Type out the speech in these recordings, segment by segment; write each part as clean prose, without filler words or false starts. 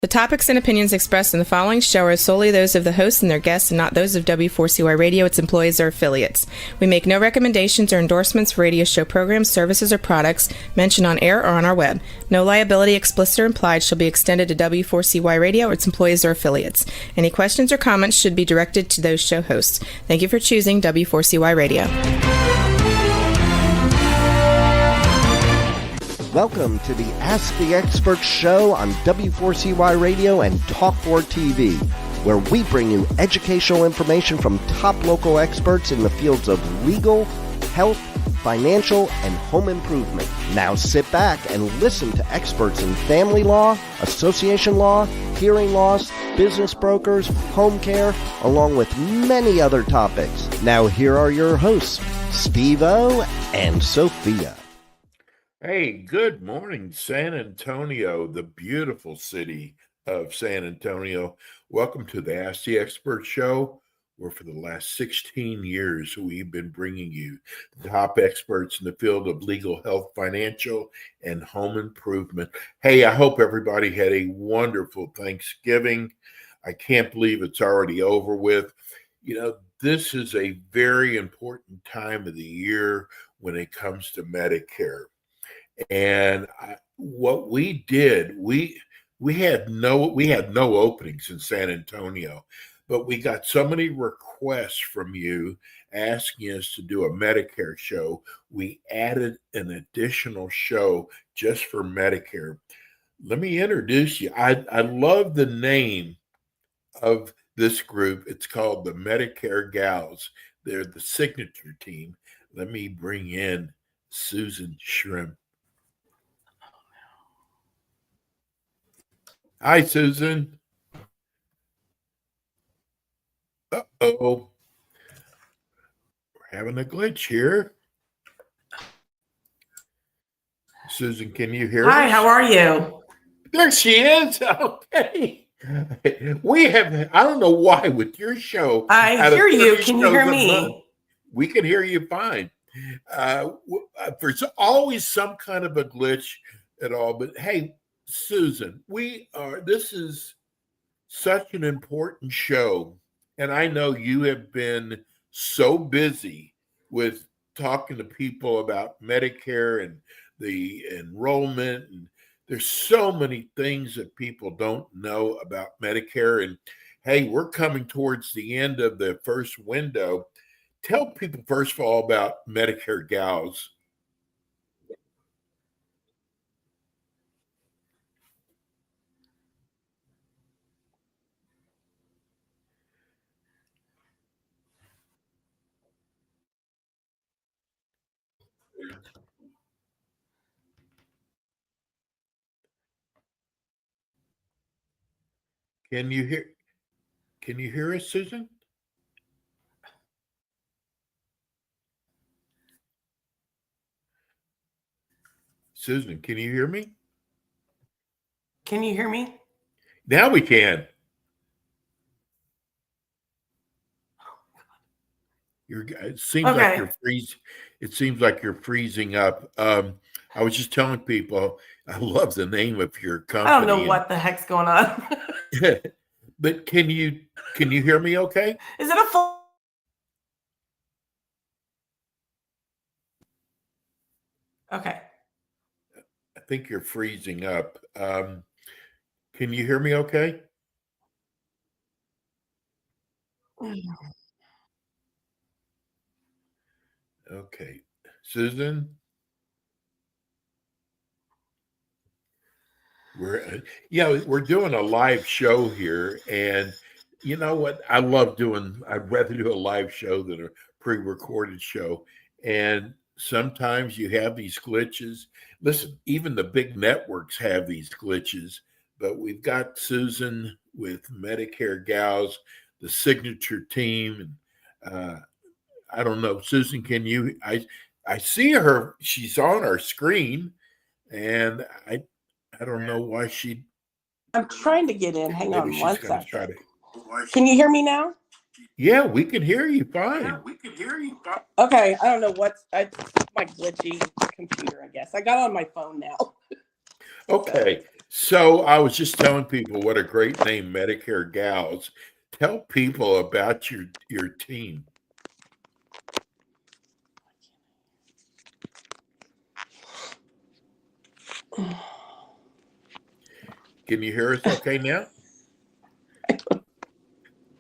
topics and opinions expressed in the following show are solely those of the hosts and their guests and not those of W4CY Radio, its employees, or affiliates. We make no recommendations or endorsements for radio show programs, services, or products mentioned on air or on our web. No liability, explicit or implied, shall be extended to W4CY Radio or its employees or affiliates. Any questions or comments should be directed to those show hosts. Thank you for choosing W4CY Radio. Welcome to the Ask the Expert show on W4CY Radio and Talk4 TV, where we bring you educational information from top local experts in the fields of legal, health, financial, and home improvement. Now sit back and listen to experts in family law, association law, hearing loss, business brokers, home care, along with many other topics. Now here are your hosts, Steve-O and Sophia. Hey, good morning, San Antonio, the beautiful city of San Antonio. Welcome to the Ask the Expert show, where for the last 16 years, we've been bringing you the top experts in the field of legal, health, financial, and home improvement. Hey, I hope everybody had a wonderful Thanksgiving. I can't believe it's already over with. You know, this is a very important time of the year when it comes to Medicare. And what we did, we had no openings in San Antonio, but we got so many requests from you asking us to do a Medicare show. We added an additional show just for Medicare. Let me introduce you. I love the name of this group. It's called the Medicare Gals. They're the signature team. Let me bring in Susan Shrimp. Hi, Susan. Uh-oh. We're having a glitch here. Susan, can you hear Hi, us? how are you? There she is. Okay. I don't know why with your show. I hear you. Can you hear me? We can hear you fine. There's always some kind of a glitch at all, but hey, Susan, this is such an important show, and I know you have been so busy with talking to people about Medicare and the enrollment, and there's so many things that people don't know about Medicare. And hey, we're coming towards the end of the first window. Tell people, first of all, about Medicare Gals. Can you hear us, Susan? Susan, can you hear me? Can you hear me? Now we can. It seems like you're freezing. It seems like you're freezing up. I was just telling people I love the name of your company. I don't know what the heck's going on. But can you hear me okay? Is it a full? Okay. I think you're freezing up. Can you hear me okay? Okay. Susan? We're doing a live show here, and you know what? I'd rather do a live show than a pre-recorded show. And sometimes you have these glitches. Listen, even the big networks have these glitches, but we've got Susan with Medicare Gals, the signature team, and I don't know, Susan, I see her, she's on our screen, and I don't know why I'm trying to get in. Hang on one second. Can you hear me now? Yeah, we can hear you fine. Okay, I don't know my glitchy computer, I guess. I got on my phone now. Okay, So I was just telling people what a great name, Medicare Gals. Tell people about your team. Can you hear us okay now?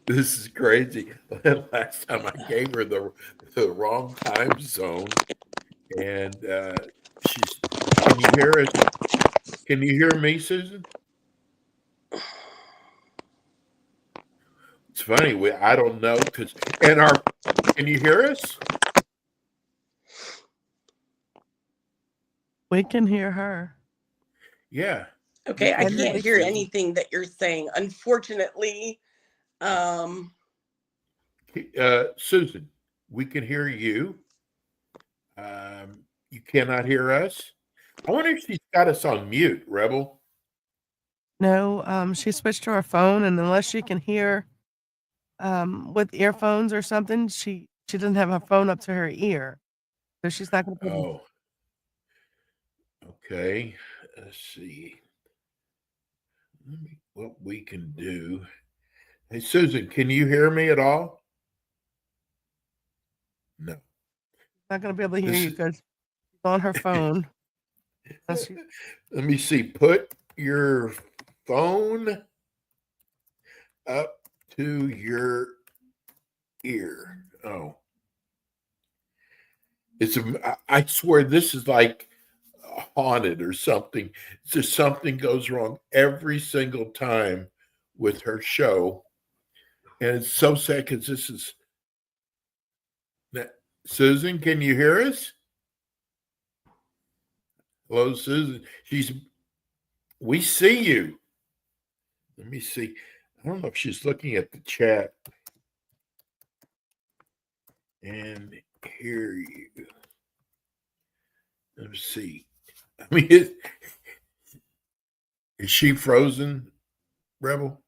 This is crazy. Last time I gave her the wrong time zone, and she's. Can you hear us? Can you hear me, Susan? It's funny. I don't know because and our. Can you hear us? We can hear her. Yeah. Okay, I can hear can't you, hear Susan. anything that you're saying. Unfortunately, Susan, we can hear you. You cannot hear us. I wonder if she's got us on mute, Rebel. No, she switched to her phone, and unless she can hear with earphones or something, she doesn't have her phone up to her ear, so she's not going to. Oh, okay. Let's see. What we can do. Hey, Susan, can you hear me at all? No. Not going to be able to hear This you is- because she's on her phone. Let me see. Put your phone up to your ear. Oh, I swear this is like haunted or something. It's just something goes wrong every single time with her show, and it's so sad because this is. Susan, can you hear us? Hello, Susan. We see you. Let me see. I don't know if she's looking at the chat and hear you. Let me see. I mean, is she frozen, Rebel?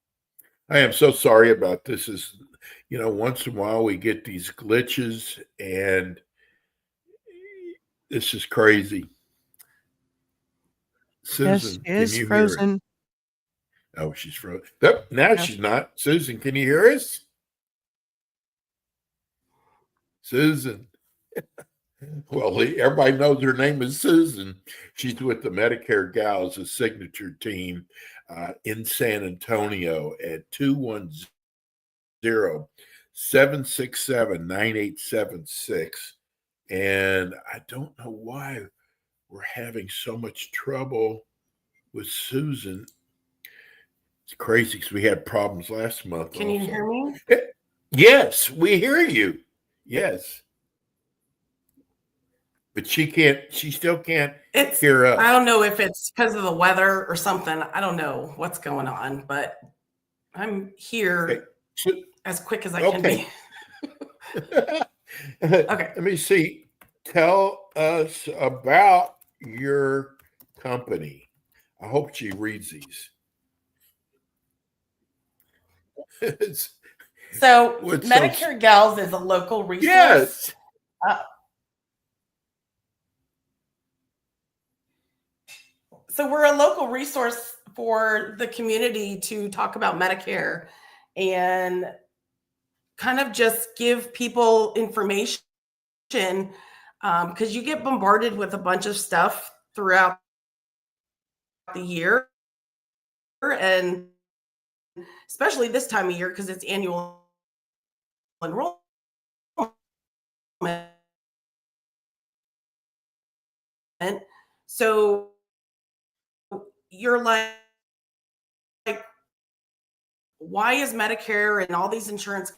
I am so sorry about this. Once in a while we get these glitches, and this is crazy. Susan, yes, she can is you hear us? frozen. Oh, she's frozen. Nope, now she's not. Susan, can you hear us? Susan. Well, everybody knows her name is Susan. She's with the Medicare Gals, a signature team in San Antonio at 210-767-9876. And I don't know why we're having so much trouble with Susan. It's crazy because we had problems last month. can you hear me? Yes, we hear you. Yes. But she still can't hear us. I don't know if it's because of the weather or something. I don't know what's going on, but I'm here as quick as I can be. Okay. Okay. Let me see. Tell us about your company. I hope she reads these. So Medicare Gals is a local resource. Yes. So we're a local resource for the community to talk about Medicare and kind of just give people information because you get bombarded with a bunch of stuff throughout the year, and especially this time of year because it's annual enrollment. So you're like, why is Medicare and all these insurance?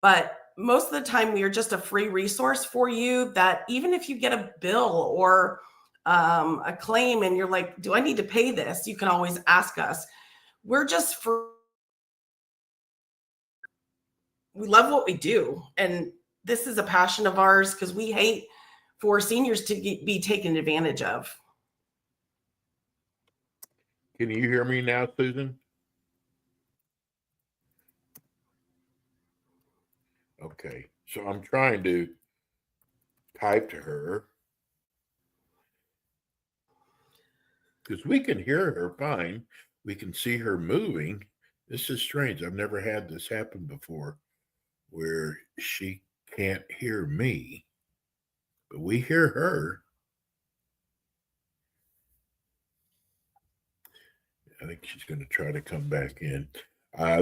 But most of the time, we are just a free resource for you that even if you get a bill or a claim and you're like, do I need to pay this? You can always ask us. We're just for, we love what we do. And this is a passion of ours because we hate for seniors to be taken advantage of. Can you hear me now, Susan? Okay. So I'm trying to type to her. because we can hear her fine. We can see her moving. This is strange. I've never had this happen before where she can't hear me, but we hear her. I think she's going to try to come back in.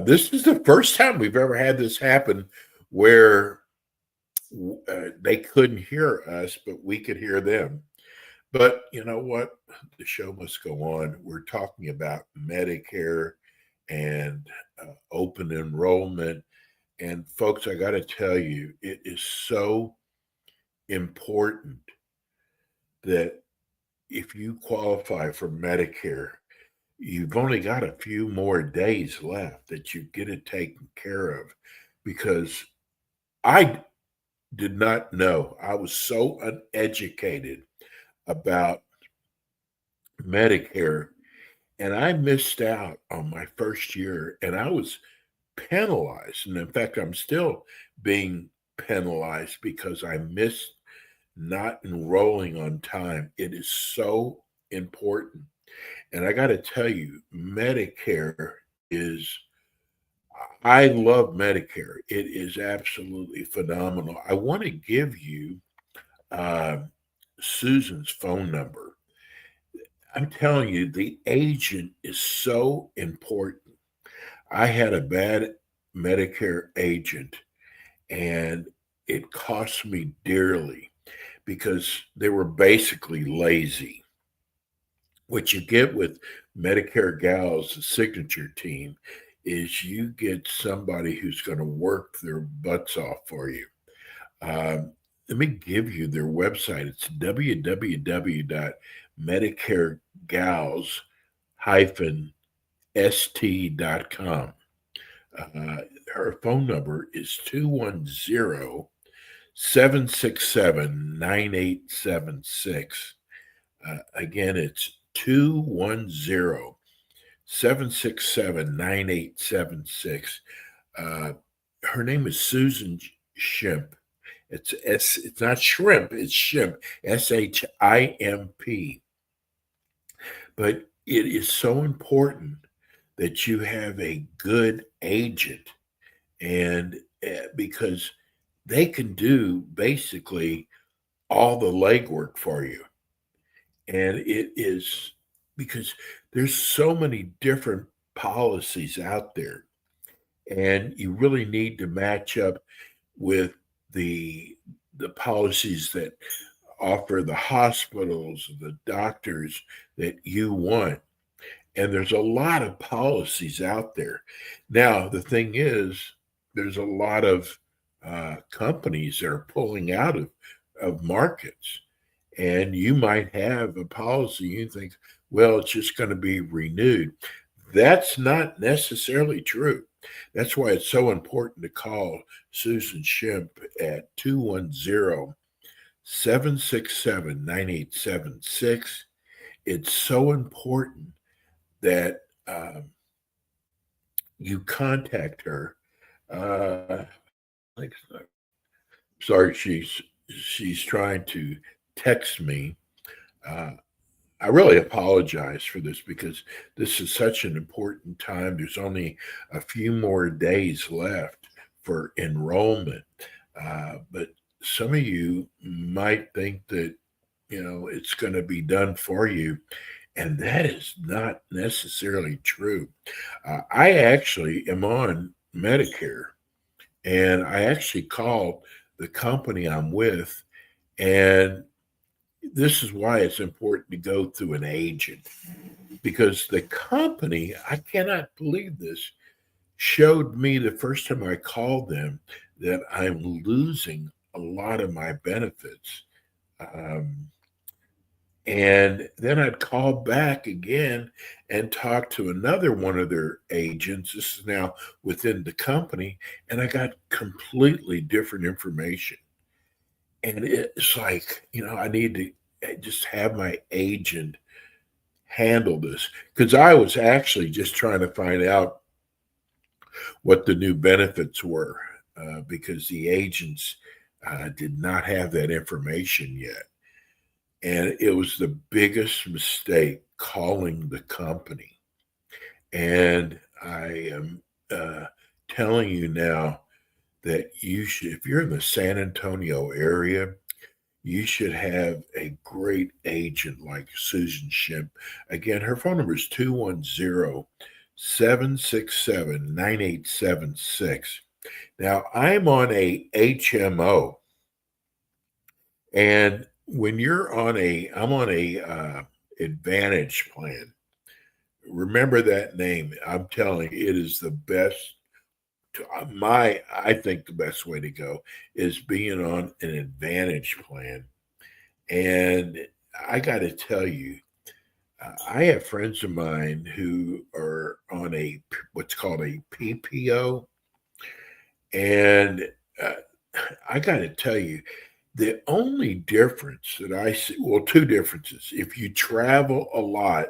This is the first time we've ever had this happen where they couldn't hear us, but we could hear them. But you know what? The show must go on. We're talking about Medicare and open enrollment. And folks, I got to tell you, it is so important that if you qualify for Medicare, you've only got a few more days left that you get it taken care of, because I did not know. I was so uneducated about Medicare, and I missed out on my first year, and I was penalized. And in fact, I'm still being penalized because I missed not enrolling on time. It is so important. And I got to tell you, Medicare is, I love Medicare. It is absolutely phenomenal. I want to give you uh, Susan's phone number. I'm telling you, the agent is so important. I had a bad Medicare agent, and it cost me dearly because they were basically lazy. What you get with Medicare Gals, the signature team, is you get somebody who's going to work their butts off for you. Let me give you their website. It's www.medicaregals-st.com. Her phone number is 210-767-9876. Again, it's 210-767-9876. Her name is Susan Shimp. It's not shrimp, it's Shimp, Shimp. But it is so important that you have a good agent, and because they can do basically all the legwork for you. And it is because there's so many different policies out there, and you really need to match up with the policies that offer the hospitals, the doctors that you want. And there's a lot of policies out there. Now, the thing is, there's a lot of companies that are pulling out of markets. And you might have a policy, you think, well, it's just going to be renewed. That's not necessarily true. That's why it's so important to call Susan Shimp at 210-767-9876. It's so important that you contact her. Sorry, she's trying to text me. I really apologize for this because this is such an important time. There's only a few more days left for enrollment. But some of you might think that, it's going to be done for you. And that is not necessarily true. I actually am on Medicare, and I actually called the company I'm with, and this is why it's important to go through an agent, because the company, I cannot believe this, showed me the first time I called them that I'm losing a lot of my benefits. And then I'd call back again and talk to another one of their agents. This is now within the company, and I got completely different information. And it's like, I need to just have my agent handle this, because I was actually just trying to find out what the new benefits were, because the agents did not have that information yet. And it was the biggest mistake calling the company. And I am telling you now that you should, if you're in the San Antonio area, you should have a great agent like Susan Shimp. Again, her phone number is 210-767-9876. Now, I'm on a HMO, and when I'm on a Advantage plan. Remember that name. I'm telling you, it is the best. I think the best way to go is being on an Advantage plan. And I got to tell you, I have friends of mine who are on what's called a PPO, and uh, I got to tell you, the only difference that I see, well, two differences. If you travel a lot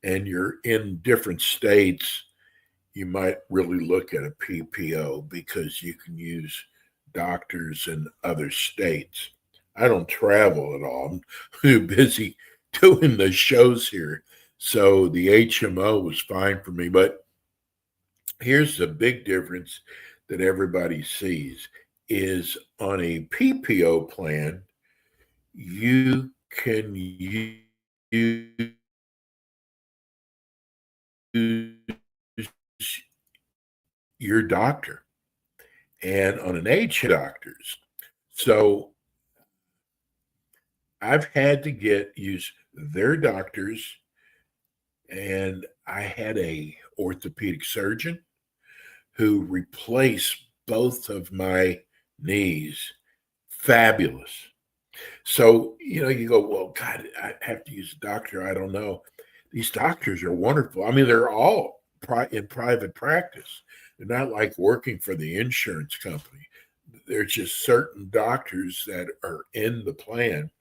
and you're in different states, you might really look at a PPO because you can use doctors in other states. I don't travel at all. I'm too busy doing the shows here. So the HMO was fine for me. But here's the big difference that everybody sees is on a PPO plan, you can use your doctor and on an H doctors. So I've had to use their doctors, and I had a orthopedic surgeon who replaced both of my knees. Fabulous. So, you go, well, God, I have to use a doctor. I don't know. These doctors are wonderful. I mean, they're all in private practice. They're not like working for the insurance company. There's just certain doctors that are in the plan.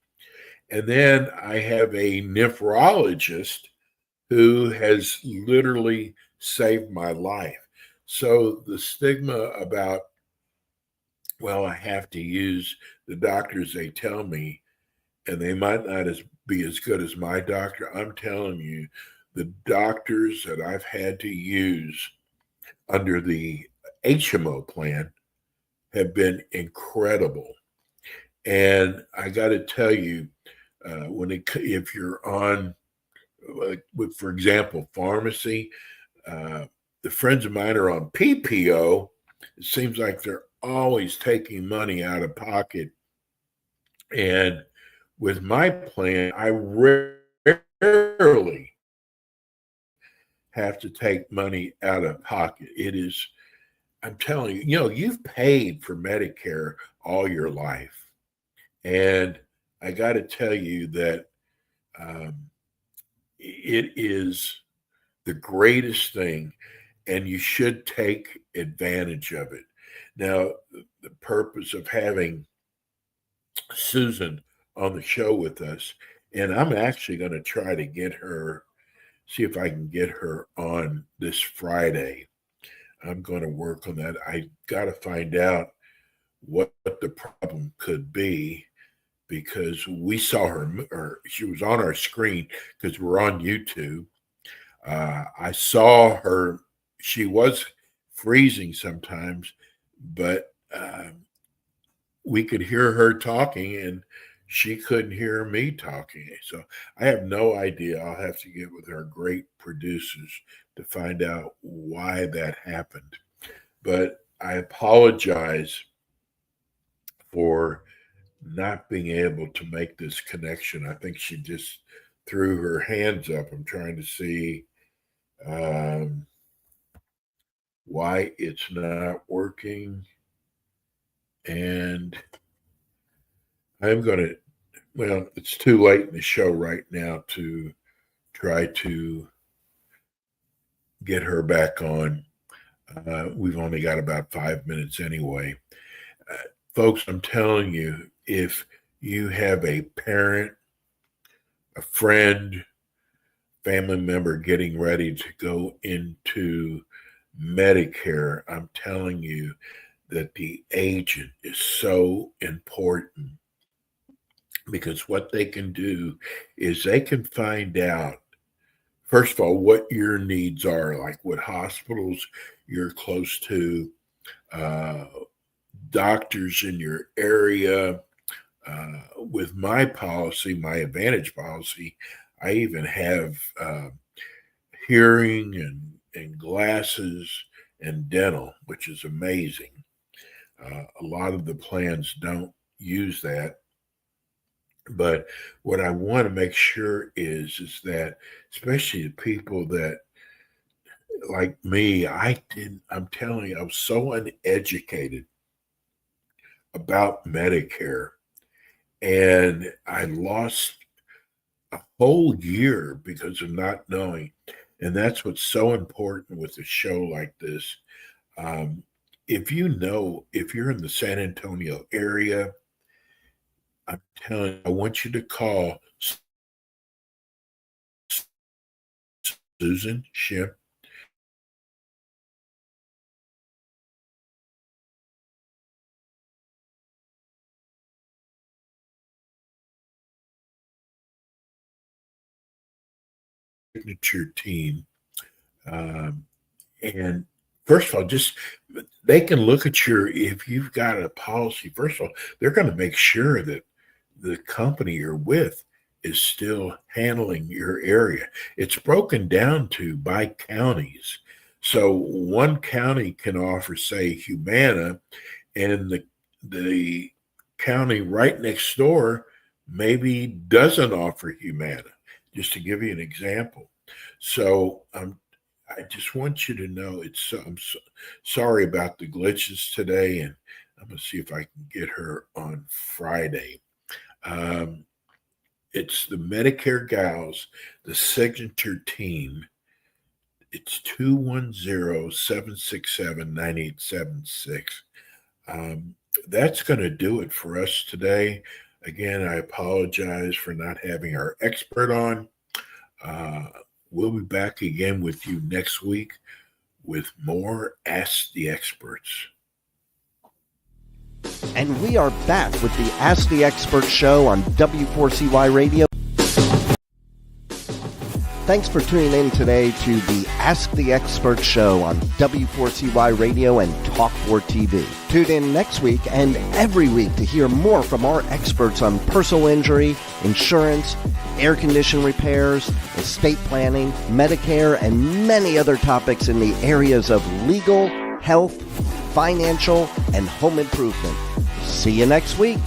And then I have a nephrologist who has literally saved my life. So the stigma about, well, I have to use the doctors they tell me, and they might not be as good as my doctor. I'm telling you, the doctors that I've had to use under the HMO plan have been incredible. And I got to tell you, if you're on, for example, pharmacy, the friends of mine are on PPO. It seems like they're always taking money out of pocket. And with my plan, I rarely have to take money out of pocket. I'm telling you, you've paid for Medicare all your life. And I got to tell you that it is the greatest thing, and you should take advantage of it. Now, the purpose of having Susan on the show with us, and I'm actually going to try to see if I can get her on this Friday. I'm going to work on that. I got to find out what the problem could be, because we saw her, or she was on our screen because we're on YouTube. I saw her. She was freezing sometimes, but we could hear her talking, and she couldn't hear me talking. So I have no idea. I'll have to get with our great producers to find out why that happened. But I apologize for not being able to make this connection. I think she just threw her hands up. I'm trying to see why it's not working. And it's too late in the show right now to try to get her back on. We've only got about 5 minutes anyway. Folks, I'm telling you, if you have a parent, a friend, family member getting ready to go into Medicare, I'm telling you that the agent is so important. because what they can do is they can find out, first of all, what your needs are, like what hospitals you're close to, uh, doctors in your area. With my policy, my Advantage policy, I even have hearing and glasses and dental, which is amazing. A lot of the plans don't use that. But what I want to make sure is that, especially the people that like me, I'm telling you, I was so uneducated about Medicare, and I lost a whole year because of not knowing. And that's what's so important with a show like this. Um, if you're in the San Antonio area, I'm telling you, I want you to call Susan Ship. Signature team. Um, and first of all, just they can look at if you've got a policy, first of all, they're going to make sure that the company you're with is still handling your area. It's broken down to by counties. So one county can offer, say, Humana, and the county right next door maybe doesn't offer Humana, just to give you an example. So I just want you to know I'm sorry about the glitches today, and I'm going to see if I can get her on Friday. It's the Medicare Gals, the signature team. It's 210-767-9876. That's going to do it for us today. Again, I apologize for not having our expert on. We'll be back again with you next week with more Ask the Experts. And we are back with the Ask the Expert show on W4CY Radio. Thanks for tuning in today to the Ask the Expert show on W4CY Radio and Talk4TV. Tune in next week and every week to hear more from our experts on personal injury, insurance, air condition repairs, estate planning, Medicare, and many other topics in the areas of legal, health, financial, and home improvement. See you next week.